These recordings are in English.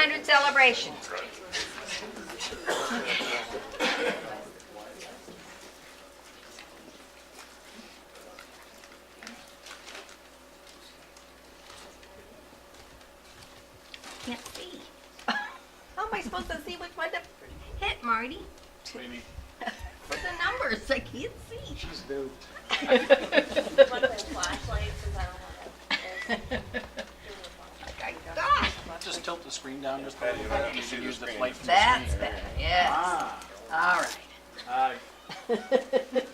100 celebration. Can't see. How am I supposed to see which one to hit, Marty? What do you mean? For the numbers, I can't see. She's new. Want to play flashlight since I don't have it. Gosh, Just tilt the screen down just a little bit. You can use the light from the that's screen. better. Yes. Ah. All right.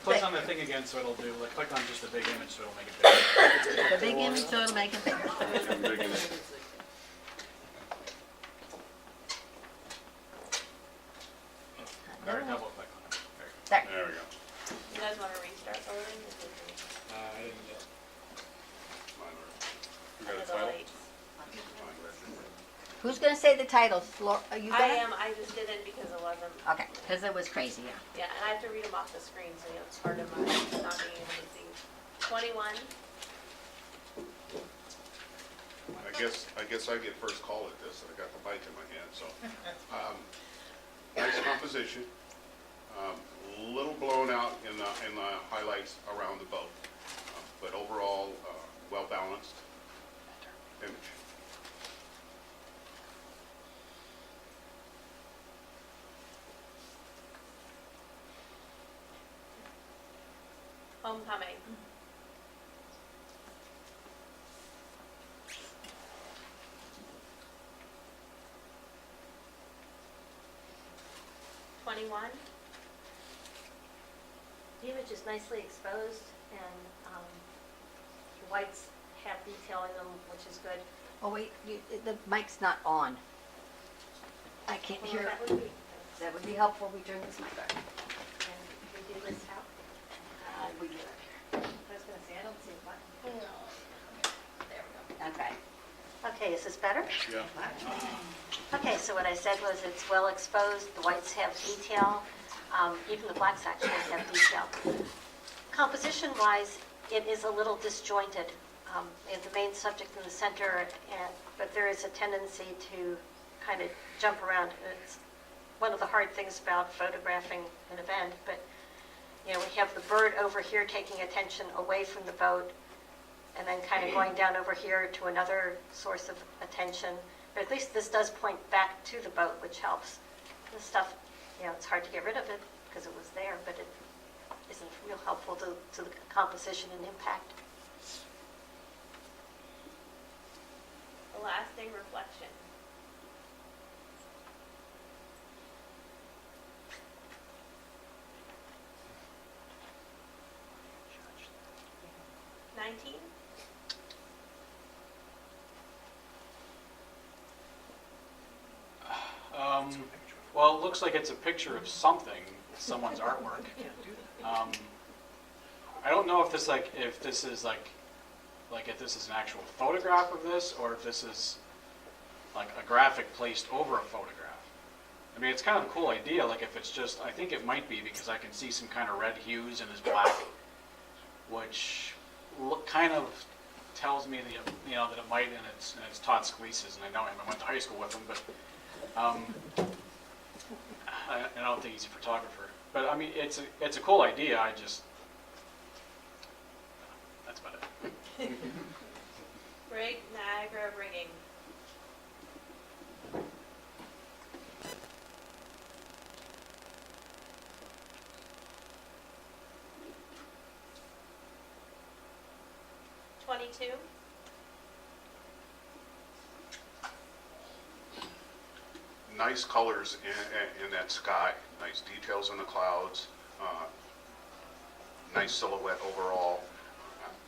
Click on the thing again so it'll do, like, click on just the big image so it'll make it bigger. The big image, so it'll make it bigger. I'm digging it. Or double click on it. There. There we go. You guys want to restart voting? I didn't get it. Mine were- You Under got a the title? lights. Who's going to say the titles? Are you I gonna? am. I just didn't because it wasn't. Okay, because it was crazy, yeah. Yeah, and I have to read them off the screen, so it's part of my not being able to see. 21. I guess I get first call at this. I got the mic in my hand, so. Nice composition. Little blown out in the highlights around the boat, but overall well balanced image. Homecoming. $21. The image is nicely exposed, and the whites have detail in them, which is good. Oh, wait, the mic's not on. I can't Well, hear. that would be helpful. We turn this mic on. and we do this out. We do it I was going to say, I don't see a button. There we go. Okay. Okay, is this better? Yeah. Okay, so what I said was it's well exposed, the whites have detail, even the blacks actually have detail. Composition-wise, it is a little disjointed. It's the main subject in the center, but there is a tendency to kind of jump around. It's one of the hard things about photographing an event, but you know, we have the bird over here taking attention away from the boat, and then kind of going down over here to another source of attention. But at least this does point back to the boat, which helps. This stuff, you know, it's hard to get rid of it because it was there, but it isn't real helpful to the composition and impact. A lasting reflection. $19. Well, it looks like it's a picture of something, someone's artwork. I don't know if this if this is an actual photograph of this, or if this is like a graphic placed over a photograph. I mean, it's kind of a cool idea. Like if it's just, I think it might be because I can see some kind of red hues in his black, which kind of tells me that that it might, and it's Todd Scalise's, and I know him. I went to high school with him, but I don't think he's a photographer. But I mean, it's a cool idea. That's about it. Great Niagara rigging. $22. Nice colors in that sky, nice details in the clouds, nice silhouette overall.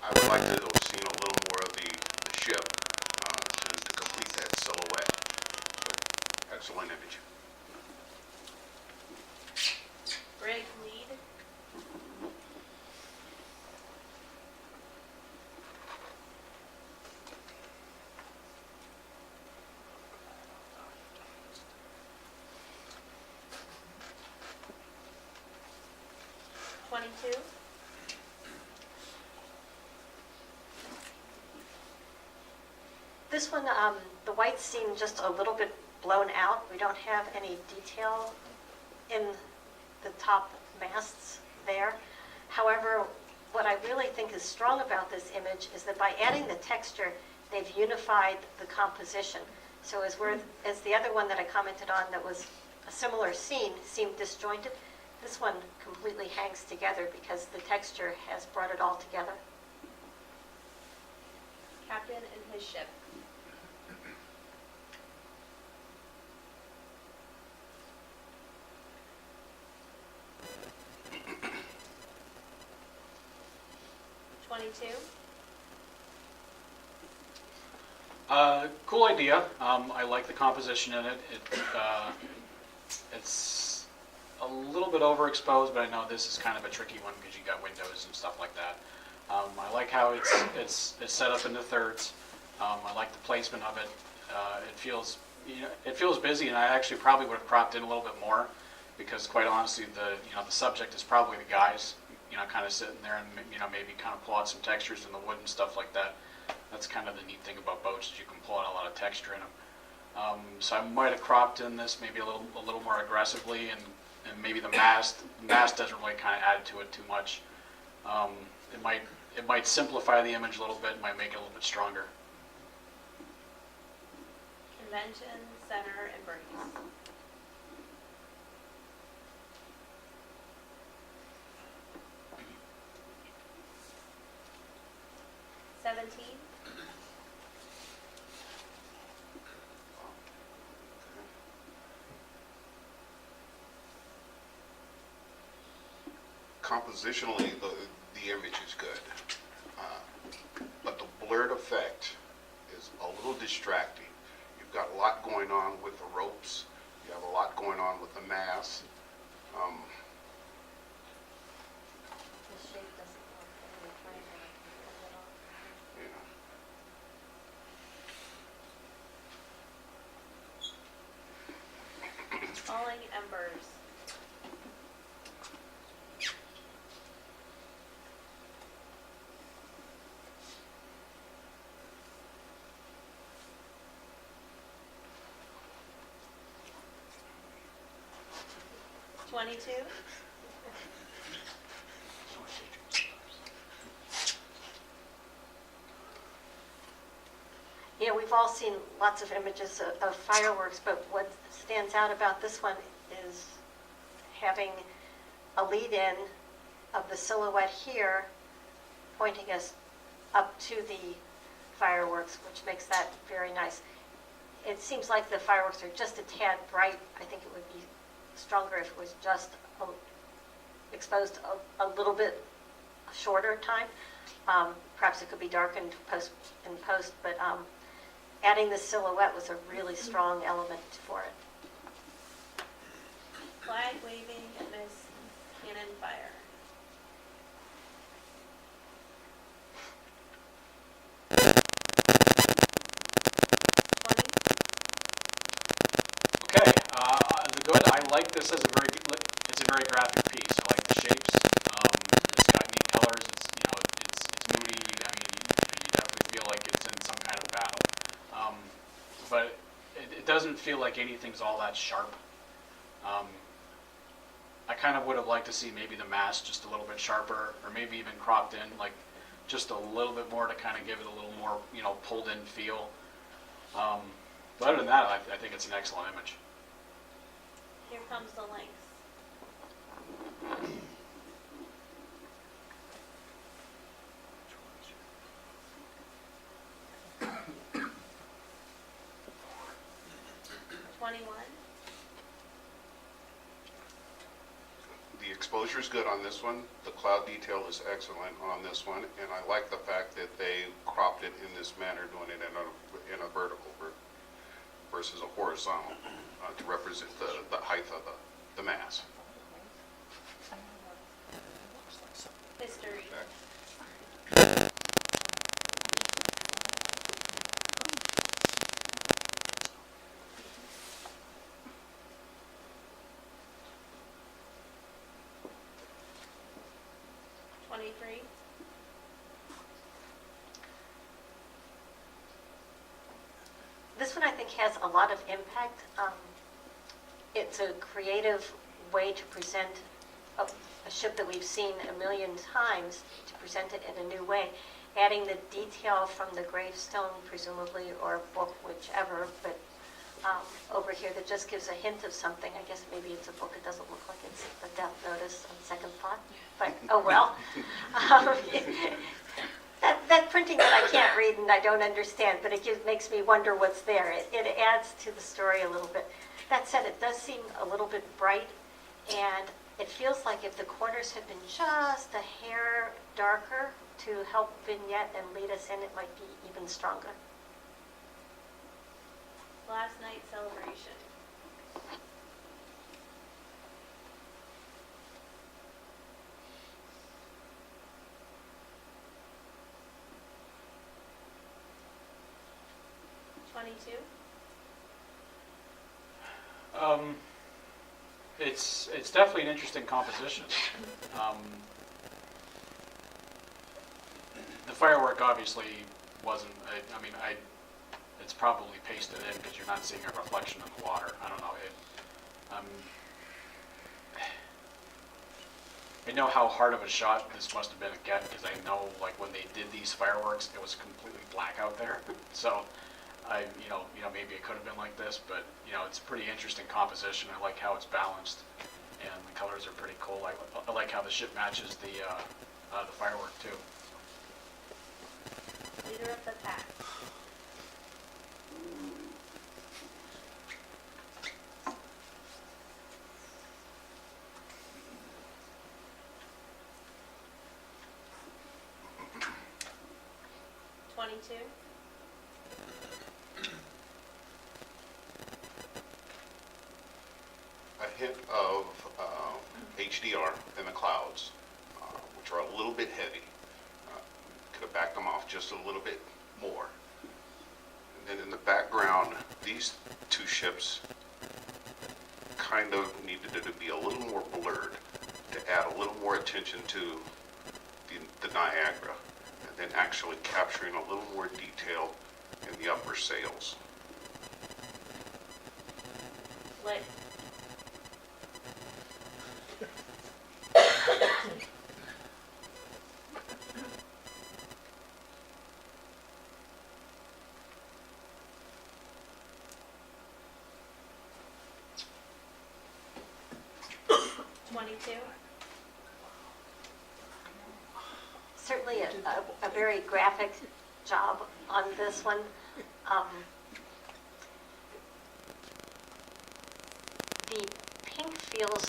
I would like to have seen a little more of the ship to complete that silhouette. But excellent image. Brig lead. $22. this one, the whites seem just a little bit blown out. We don't have any detail in the top masts there. However, what I really think is strong about this image is that by adding the texture, they've unified the composition. So as the other one that I commented on that was a similar scene seemed disjointed, this one completely hangs together because the texture has brought it all together. Captain and his ship. Cool idea. I like the composition in it. It's a little bit overexposed, but I know this is kind of a tricky one because you got windows and stuff like that. I like how it's set up into thirds. I like the placement of it. It feels busy, and I actually probably would have cropped in a little bit more because, quite honestly, the subject is probably the guys. Kind of sitting there and maybe kind of pull out some textures in the wood and stuff like that. That's kind of the neat thing about boats is you can pull out a lot of texture in them. So I might have cropped in this maybe a little more aggressively, and maybe the mast doesn't really kind of add to it too much. It might simplify the image a little bit, might make it a little bit stronger. Convention center and breeze. Compositionally, the image is good, but the blurred effect is a little distracting. You've got a lot going on with the ropes. You have a lot going on with the mast. The shape doesn't look any triangle. You know. Falling embers. $22. We've all seen lots of images of fireworks, but what stands out about this one is having a lead-in of the silhouette here pointing us up to the fireworks, which makes that very nice. It seems like the fireworks are just a tad bright. I think it would be stronger if it was just exposed a little bit shorter time. Perhaps it could be darkened in post, but adding the silhouette was a really strong element for it. Flag waving amidst cannon fire. Okay, I like this as it's a very graphic piece. I like the shapes. It's got neat colors. It's moody. You definitely feel like it's in some kind of battle. But it doesn't feel like anything's all that sharp. I kind of would have liked to see maybe the mast just a little bit sharper, or maybe even cropped in, like just a little bit more to kind of give it a little more, pulled in feel. But other than that, I think it's an excellent image. Here comes the lynx. The exposure is good on this one. The cloud detail is excellent on this one, and I like the fact that they cropped it in this manner, doing it in a vertical versus a horizontal to represent the height of the mast. History. This one, I think, has a lot of impact. It's a creative way to present a ship that we've seen a million times, to present it in a new way, adding the detail from the gravestone, presumably, or book, whichever, but over here that just gives a hint of something. I guess maybe it's a book. It doesn't look like it's a death notice on second thought, but oh well. That printing that I can't read and I don't understand, but it makes me wonder what's there. It adds to the story a little bit. That said, it does seem a little bit bright, and it feels like if the corners had been just a hair darker to help vignette and lead us in, it might be even stronger. Last night celebration. $22. It's definitely an interesting composition. The firework obviously wasn't, it's probably pasted in because you're not seeing a reflection in the water. I don't know. I know how hard of a shot this must have been to get, because I know, like, when they did these fireworks, it was completely black out there. So maybe it could have been like this, but, it's a pretty interesting composition. I like how it's balanced, and the colors are pretty cool. I like how the ship matches the firework, too. Leader of the pack. $22. A hint of HDR in the clouds, which are a little bit heavy. Could have backed them off just a little bit more. And then in the background, these two ships kind of needed it to be a little more blurred to add a little more attention to the Niagara, and then actually capturing a little more detail in the upper sails. Lit. $22. Certainly a very graphic job on this one. The pink feels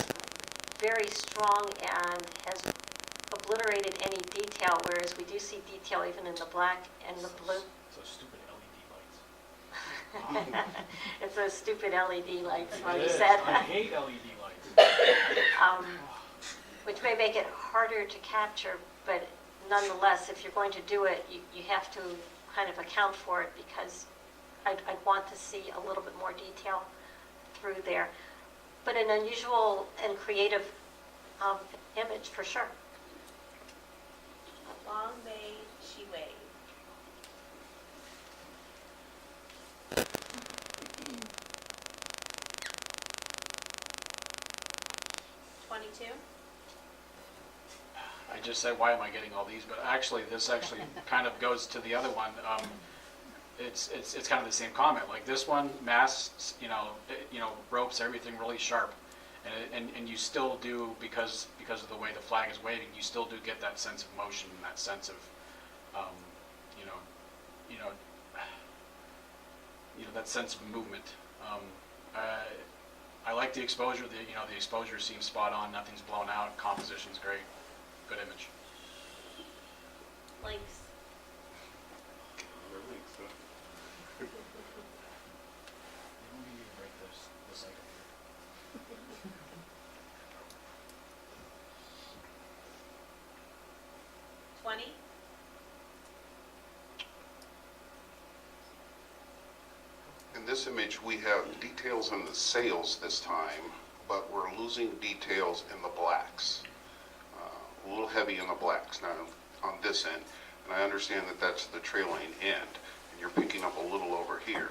very strong and has obliterated any detail, whereas we do see detail even in the black and the blue. So stupid LED lights. It's those stupid LED lights, what It he is. said. I hate LED lights. Which may make it harder to capture, but nonetheless, if you're going to do it, you have to kind of account for it, because I'd want to see a little bit more detail through there. But an unusual and creative image, for sure. Long may she wave. $22. I just said, why am I getting all these? But actually, this actually kind of goes to the other one. It's kind of the same comment. Like this one, masts, ropes, everything really sharp, and you still do, because of the way the flag is waving, you still do get that sense of motion and that sense of, that sense of movement. I like the exposure. The exposure seems spot on. Nothing's blown out. Composition's great. Good image. Links. Break the cycle here. $20. In this image, we have details in the sails this time, but we're losing details in the blacks. A little heavy in the blacks now on this end, and I understand that that's the trailing end, and you're picking up a little over here.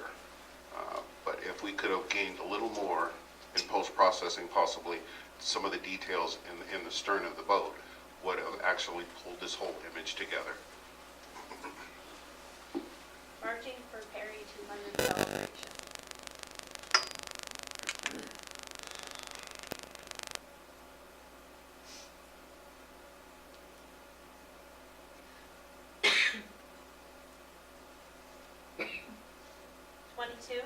But if we could have gained a little more in post-processing, possibly some of the details in the stern of the boat would have actually pulled this whole image together. Marching for Perry 200 celebration. $22.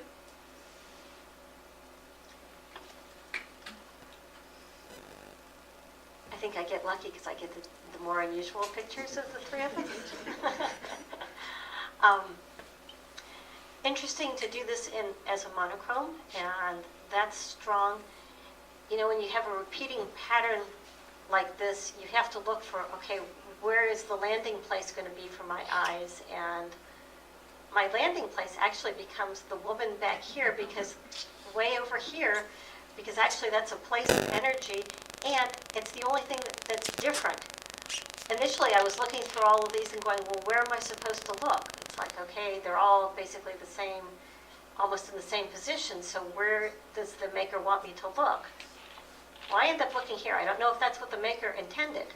I think I get lucky because I get the more unusual pictures of the three of them. Interesting to do this as a monochrome, and that's strong. You know, when you have a repeating pattern like this, you have to look for, okay, where is the landing place going to be for my eyes? And my landing place actually becomes the woman back here, because way over here, because actually that's a place of energy, and it's the only thing that's different. Initially, I was looking through all of these and going, well, where am I supposed to look? It's like, okay, they're all basically the same, almost in the same position, so where does the maker want me to look? Well, I end up looking here. I don't know if that's what the maker intended,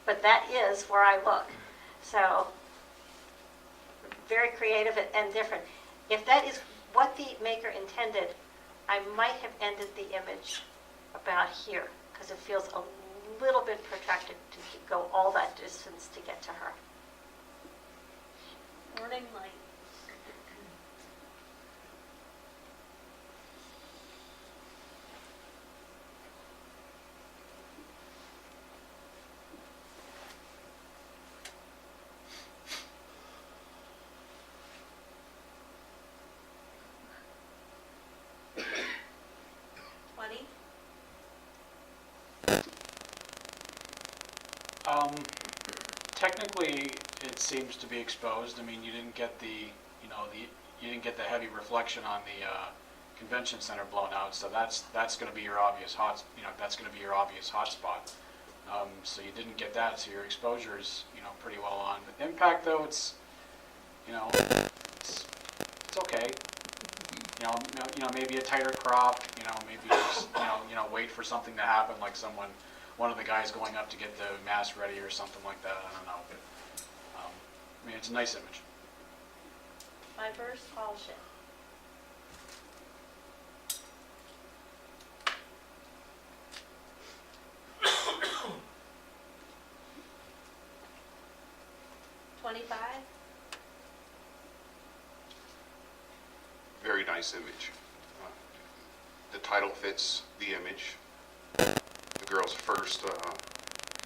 but that is where I look. So, very creative and different. If that is what the maker intended, I might have ended the image about here, because it feels a little bit protracted to go all that distance to get to her. Morning light. Technically, it seems to be exposed. I mean, you didn't get you didn't get the heavy reflection on the convention center blown out, so that's going to be your obvious that's going to be your obvious hot spot. So you didn't get that, so your exposure is, pretty well on. The impact, though, it's okay. Maybe a tighter crop. Maybe just wait for something to happen, like one of the guys going up to get the mast ready or something like that. I don't know, but it's a nice image. My first tall ship. $25. Very nice image. The title fits the image. The girl's first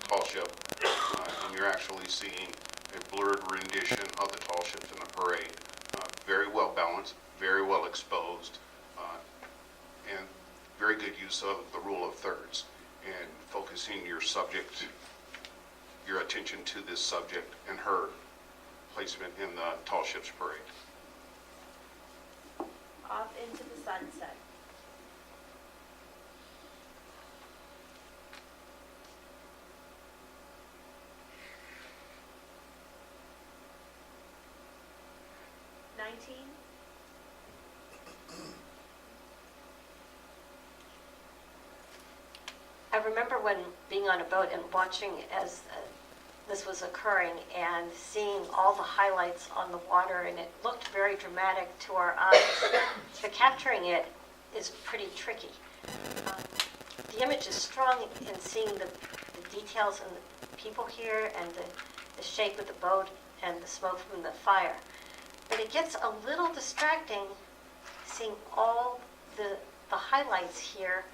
tall ship, and you're actually seeing a blurred rendition of the tall ships in the parade. Very well balanced, very well exposed, and very good use of the rule of thirds, and focusing your attention to this subject and her placement in the tall ships parade. Off into the sunset. $19. I remember when being on a boat and watching as this was occurring and seeing all the highlights on the water, and it looked very dramatic to our eyes. But capturing it is pretty tricky. The image is strong in seeing the details and the people here and the shape of the boat and the smoke from the fire. But it gets a little distracting seeing all the highlights here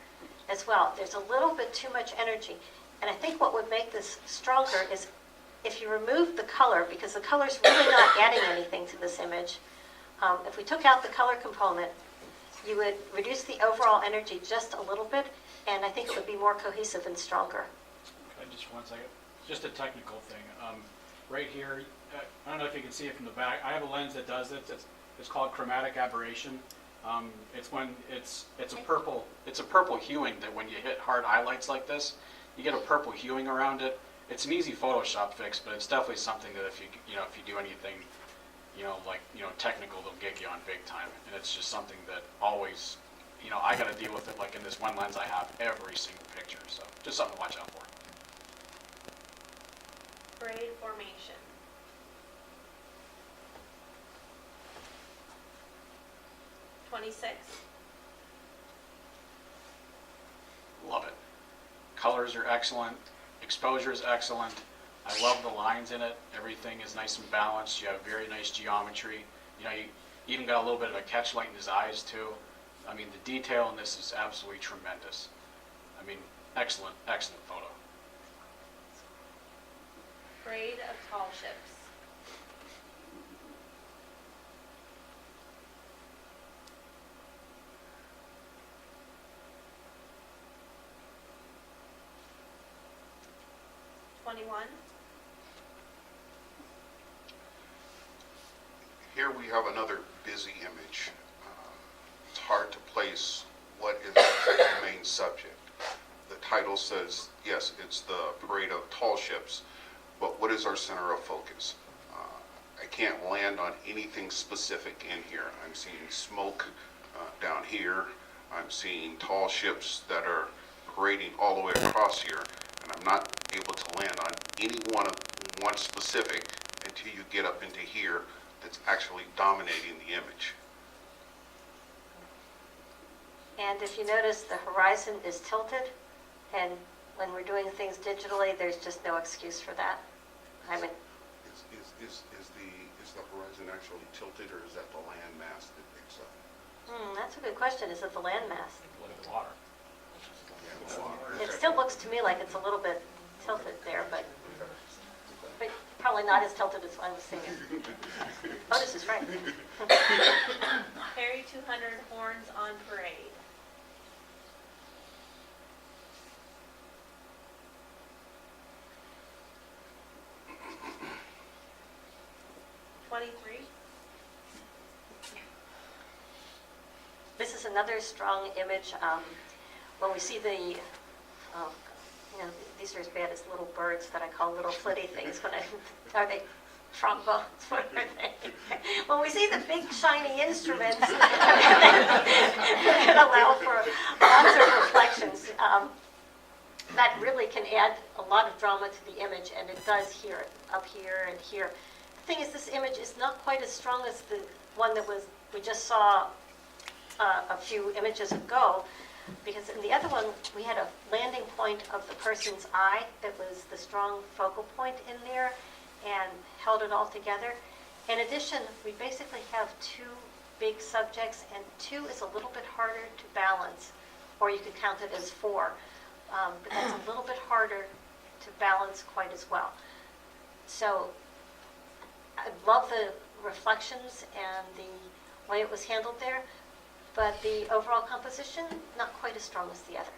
as well. There's a little bit too much energy. And I think what would make this stronger is if you remove the color, because the color's really not adding anything to this image. If we took out the color component, you would reduce the overall energy just a little bit, and I think it would be more cohesive and stronger. Okay, just 1 second. Just a technical thing. Right here, I don't know if you can see it from the back. I have a lens that does this. It's called chromatic aberration. It's when it's a purple huing that when you hit hard highlights like this, you get a purple huing around it. It's an easy Photoshop fix, but it's definitely something that if you do anything, technical, they'll get you on big time. And it's just something that always, I got to deal with it, like in this one lens I have every single picture, so just something to watch out for. Grade formation. $26. Love it. Colors are excellent, exposure is excellent. I love the lines in it. Everything is nice and balanced. You have very nice geometry. You even got a little bit of a catch light in his eyes too. I mean, the detail in this is absolutely tremendous. I mean, excellent, excellent photo. Grade of tall ships. $21. Here we have another busy image. It's hard to place what is the main subject. The title says, yes, it's the parade of tall ships, but what is our center of focus? I can't land on anything specific in here. I'm seeing smoke down here. I'm seeing tall ships that are parading all the way across here, and I'm not able to land on any one specific until you get up into here that's actually dominating the image. And if you notice, the horizon is tilted, and when we're doing things digitally, there's just no excuse for that. I mean, Is the horizon actually tilted, or is that the land mass that picks up? that's a good question. Is it the landmass? Look at the water. It still looks to me like it's a little bit tilted there, but probably not as tilted as I was thinking. Otis is right. Harry 200 horns on parade. $23. This is another strong image. When we see the, these are as bad as little birds that I call little flitty things. Are they trombones? What are they? When we see the big shiny instruments that allow for lots of reflections, that really can add a lot of drama to the image, and it does here, up here and here. The thing is, this image is not quite as strong as the one that we just saw a few images ago, because in the other one, we had a landing point of the person's eye that was the strong focal point in there and held it all together. In addition, we basically have two big subjects, and two is a little bit harder to balance, or you could count it as four, but that's a little bit harder to balance quite as well. So I love the reflections and the way it was handled there, but the overall composition, not quite as strong as the other.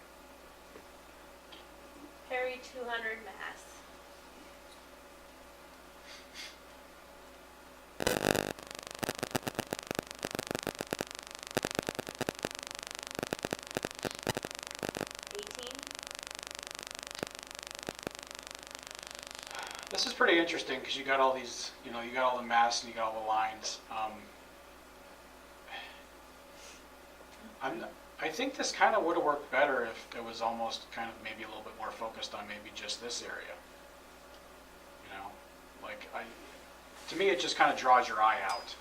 Harry 200 mass. This is pretty interesting because you got all these, you got all the mass and you got all the lines. I think this kind of would have worked better if it was almost kind of maybe a little bit more focused on maybe just this area. To me it just kind of draws your eye out.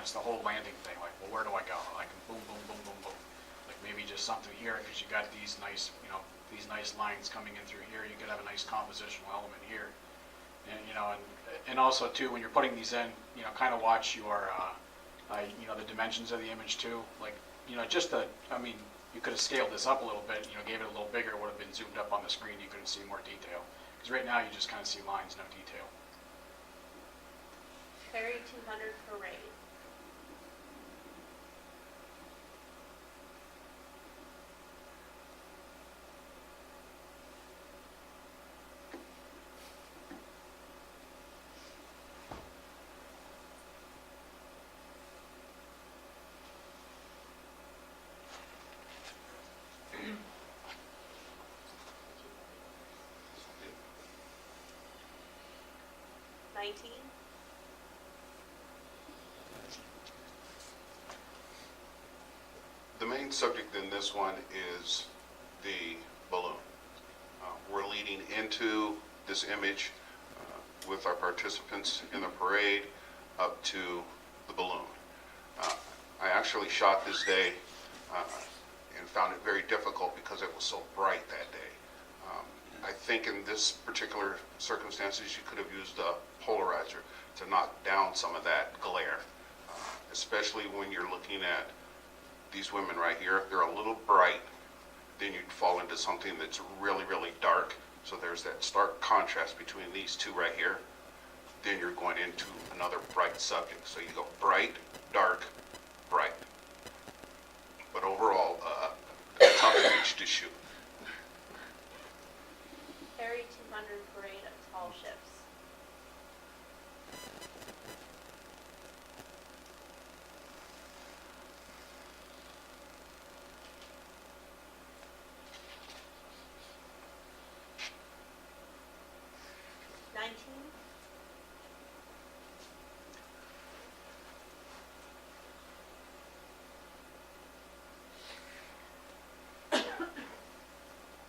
It's the whole landing thing. Well, where do I go? Boom, boom, boom, boom, boom. Maybe just something here because you got these nice, these nice lines coming in through here. You could have a nice compositional element here. And also too, when you're putting these in, kind of watch your, the dimensions of the image too. You could have scaled this up a little bit, gave it a little bigger, it would have been zoomed up on the screen, you couldn't see more detail. Because right now you just kind of see lines, no detail. Harry 200 parade. $19. main subject in this one is the balloon. We're leading into this image with our participants in the parade up to the balloon. I actually shot this day and found it very difficult because it was so bright that day. I think in this particular circumstances, you could have used a polarizer to knock down some of that glare, especially when you're looking at these women right here. If they're a little bright, then you'd fall into something that's really, really dark. So there's that stark contrast between these two right here. Then you're going into another bright subject. So you go bright, dark, bright. But overall, a tough image to shoot. Harry 200 parade of tall ships.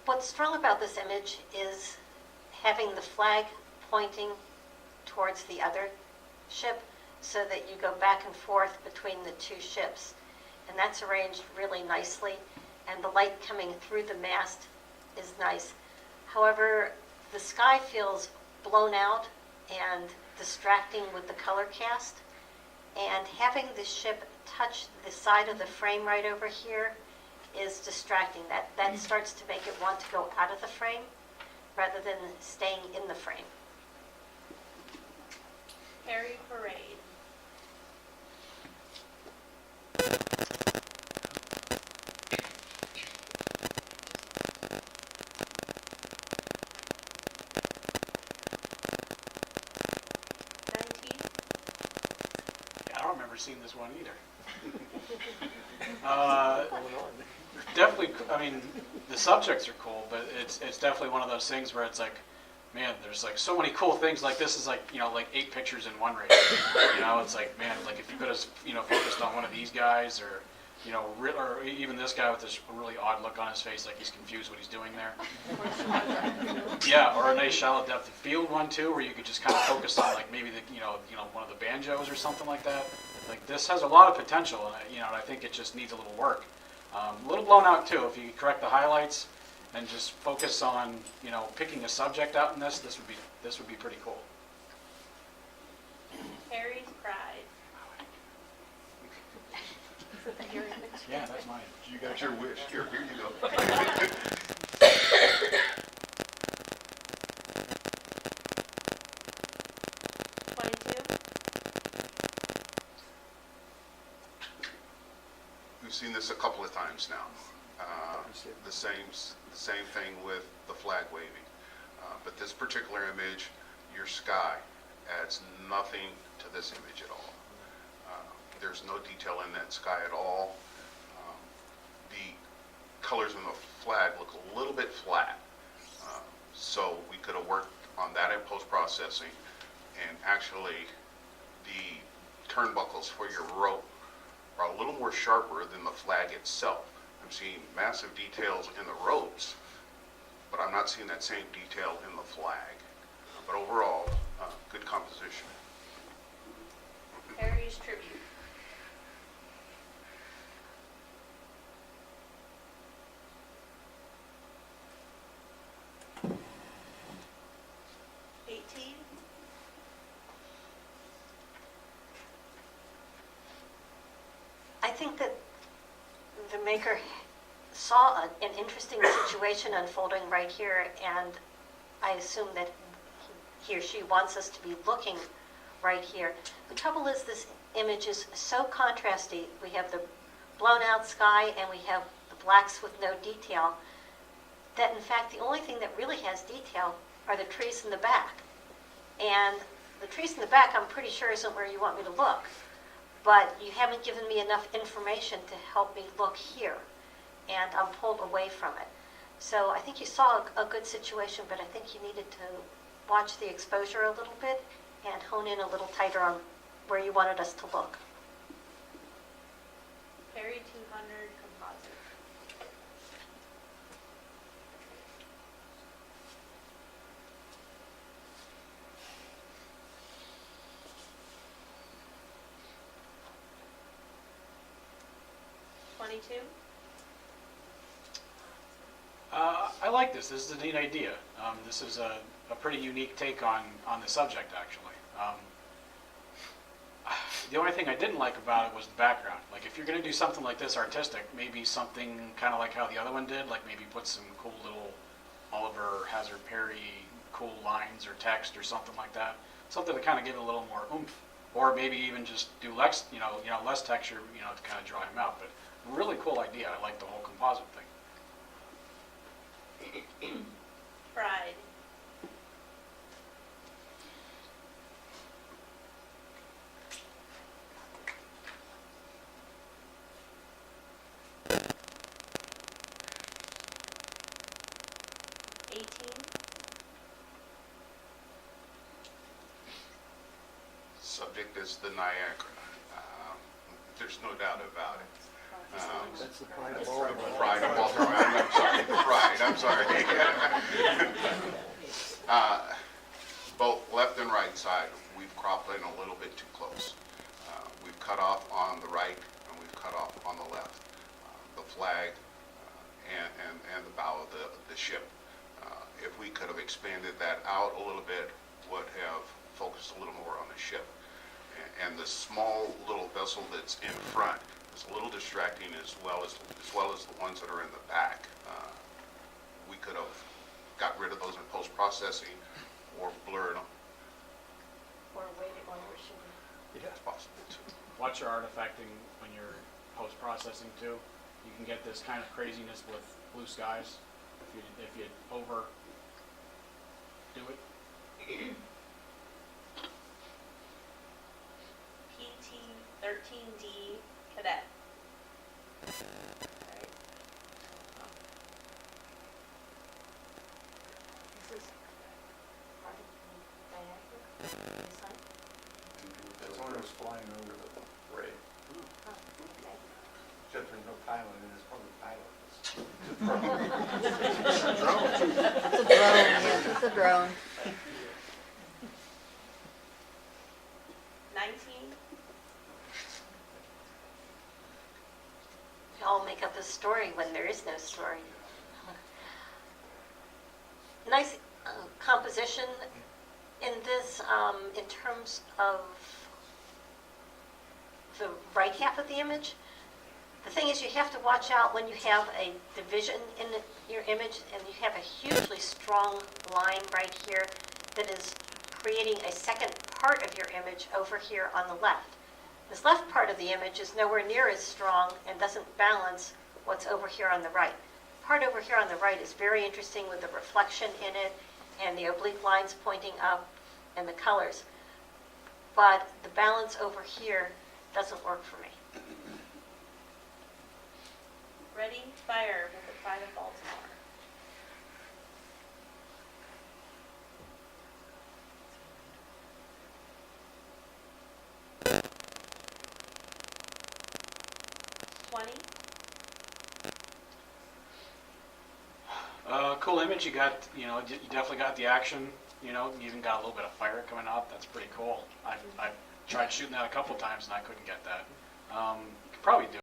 What's strong about this image is having the flag pointing towards the other ship so that you go back and forth between the two ships. And that's arranged really nicely, and the light coming through the mast is nice. However, the sky feels blown out and distracting with the color cast, and having the ship touch the side of the frame right over here is distracting. That starts to make it want to go out of the frame rather than staying in the frame. Harry parade. Yeah, I don't remember seeing this one either. Definitely, I mean, the subjects are cool, but it's definitely one of those things where it's like, man, there's like so many cool things. Like this is like, you know, like 8 pictures in one right here. You know, it's like, man, like if you could have, you know, focused on one of these guys, or, you know, or even this guy with this really odd look on his face, like he's confused what he's doing there. Yeah, or a nice shallow depth of field one too, where you could just kind of focus on like maybe the, you know, one of the banjos or something like that. Like this has a lot of potential, and you know, I think it just needs a little work. A little blown out too. If you correct the highlights and just focus on, you know, picking a subject out in this would be pretty cool. Harry's pride. Yeah, that's mine. You got your wish. Here you go. 22. We've seen this a couple of times now. The same thing with the flag waving. But this particular image, your sky, adds nothing to this image at all. There's no detail in that sky at all. The colors in the flag look a little bit flat. So we could have worked on that in post-processing, and actually the turnbuckles for your rope are a little more sharper than the flag itself. I'm seeing massive details in the ropes, but I'm not seeing that same detail in the flag. But overall, good composition. Harry's tribute. I think that the maker saw an interesting situation unfolding right here, and I assume that he or she wants us to be looking right here. The trouble is this image is so contrasty. We have the blown out sky and we have the blacks with no detail, that in fact the only thing that really has detail are the trees in the back. And the trees in the back I'm pretty sure isn't where you want me to look. But you haven't given me enough information to help me look here, and I'm pulled away from it. So I think you saw a good situation, but I think you needed to watch the exposure a little bit and hone in a little tighter on where you wanted us to look. Harry 200 composite. 22? I like this. This is a neat idea. This is a pretty unique take on the subject, actually. The only thing I didn't like about it was the background. Like, if you're going to do something like this artistic, maybe something kind of like how the other one did, like maybe put some cool little Oliver Hazard Perry cool lines or text or something like that. Something to kind of give it a little more oomph. Or maybe even just do less, less texture, to kind of draw him out. But a really cool idea. I like the whole composite thing. Pride. Subject is the Niagara. There's no doubt about it. That's the pride of all. Pride of Baltimore. I'm sorry, pride, I'm sorry. Both left and right side, we've cropped in a little bit too close. We've cut off on the right and we've cut off on the left. The flag and the bow of the ship. If we could have expanded that out a little bit, would have focused a little more on the ship. And the small little vessel that's in front is a little distracting as well as the ones that are in the back. We could have got rid of those in post-processing or blurred them. Or waited when we're shooting. It's possible too. Watch your artifacting when you're post-processing too. You can get this kind of craziness with blue skies if you over do it. PT 13D cadet. Alright. This is part of the diagram. This one? That's when it was flying over the parade. Oh, okay. Except there's no pilot, and it's probably pilot. It's a drone, yes, it's a drone. 19. We all make up a story when there is no story. Nice composition in this, in terms of the right half of the image. The thing is, you have to watch out when you have a division in your image and you have a hugely strong line right here that is creating a second part of your image over here on the left. This left part of the image is nowhere near as strong and doesn't balance what's over here on the right. Part over here on the right is very interesting with the reflection in it and the oblique lines pointing up and the colors. But the balance over here doesn't work for me. Ready, fire with the Pride of Baltimore. Cool image. You got, you definitely got the action. You even got a little bit of fire coming out. That's pretty cool. I've tried shooting that a couple times and I couldn't get that. You could probably do